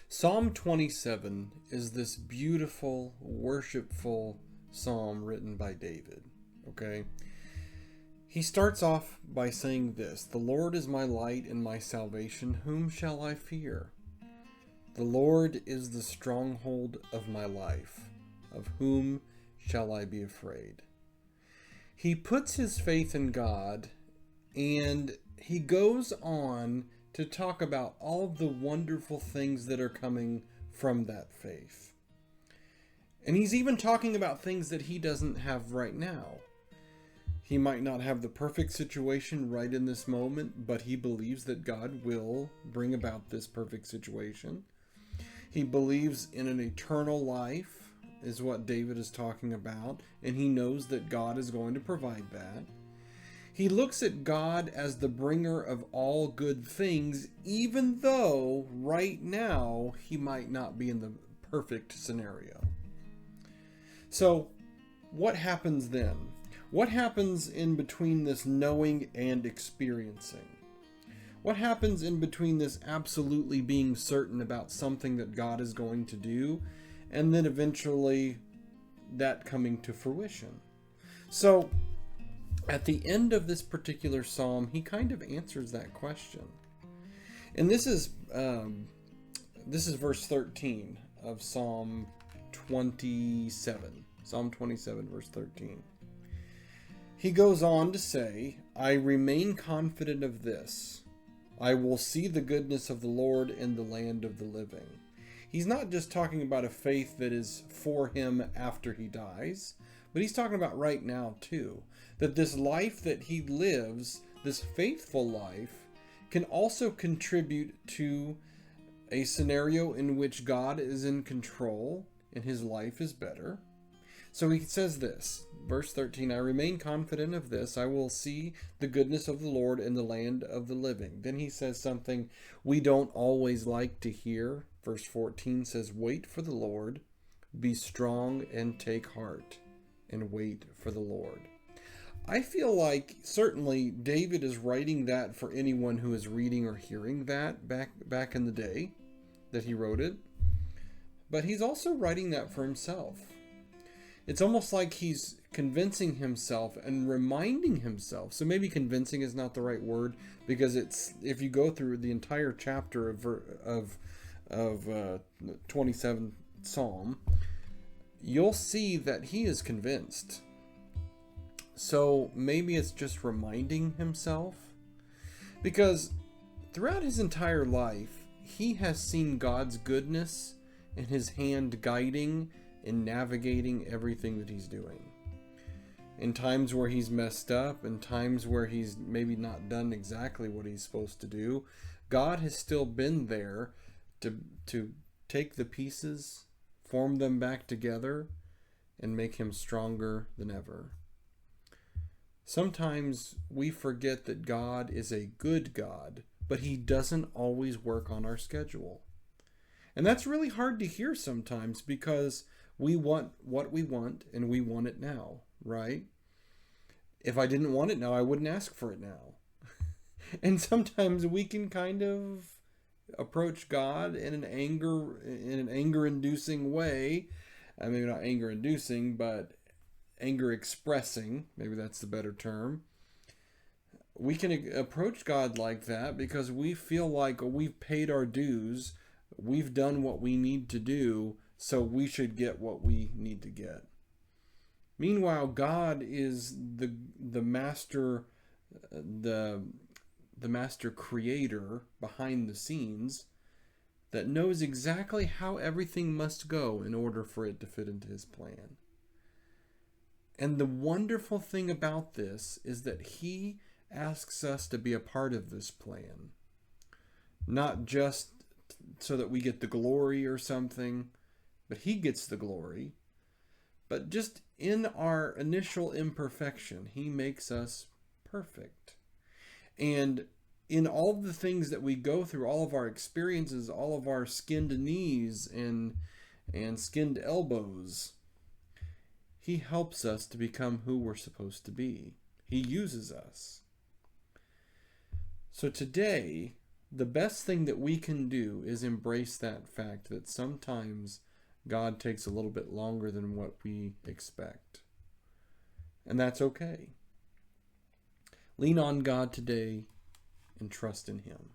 Psalm 27 is this beautiful, worshipful psalm written by David. Okay? He starts off by saying this: "The Lord is my light and my salvation. Whom shall I fear? The Lord is the stronghold of my life. Of whom shall I be afraid?" He puts his faith in God, and he goes on to talk about all of the wonderful things that are coming from that faith. And he's even talking about things that he doesn't have right now. He might not have the perfect situation right in this moment, but he believes that God will bring about this perfect situation. He believes in an eternal life, is what David is talking about, and he knows that God is going to provide that. He looks at God as the bringer of all good things, even though right now he might not be in the perfect scenario. So, what happens then? What happens in between this knowing and experiencing? What happens in between this absolutely being certain about something that God is going to do, and then eventually that coming to fruition? So, at the end of this particular psalm, he kind of answers that question. And this is verse 13 of Psalm 27. Psalm 27, verse 13. He goes on to say, "I remain confident of this. I will see the goodness of the Lord in the land of the living." He's not just talking about a faith that is for him after he dies, but he's talking about right now too. That this life that he lives, this faithful life, can also contribute to a scenario in which God is in control and his life is better. So he says this, verse 13, "I remain confident of this. I will see the goodness of the Lord in the land of the living." Then he says something we don't always like to hear. Verse 14 says, "Wait for the Lord, be strong and take heart, and wait for the Lord." I feel like certainly David is writing that for anyone who is reading or hearing that back in the day that he wrote it. But he's also writing that for himself. It's almost like he's convincing himself and reminding himself. So maybe convincing is not the right word, because it's, if you go through the entire chapter of 27 Psalm, you'll see that he is convinced. So maybe it's just reminding himself, because throughout his entire life, he has seen God's goodness and his hand guiding and navigating everything that he's doing. In times where he's messed up, in times where he's maybe not done exactly what he's supposed to do, God has still been there to take the pieces, form them back together, and make him stronger than ever. Sometimes we forget that God is a good God, but he doesn't always work on our schedule. And that's really hard to hear sometimes, because we want what we want and we want it now, right? If I didn't want it now, I wouldn't ask for it now. And sometimes we can kind of approach God in an anger-inducing way. I mean, not anger-inducing, but anger-expressing. Maybe that's the better term. We can approach God like that because we feel like we've paid our dues, we've done what we need to do, so we should get what we need to get. Meanwhile, God is the master, the master creator behind the scenes that knows exactly how everything must go in order for it to fit into his plan. And the wonderful thing about this is that he asks us to be a part of this plan. Not just so that we get the glory or something, but he gets the glory. But just in our initial imperfection, he makes us perfect. And in all the things that we go through, all of our experiences, all of our skinned knees and skinned elbows, He helps us to become who we're supposed to be. He uses us. So today, the best thing that we can do is embrace that fact that sometimes God takes a little bit longer than what we expect. And that's okay. Lean on God today and trust in Him.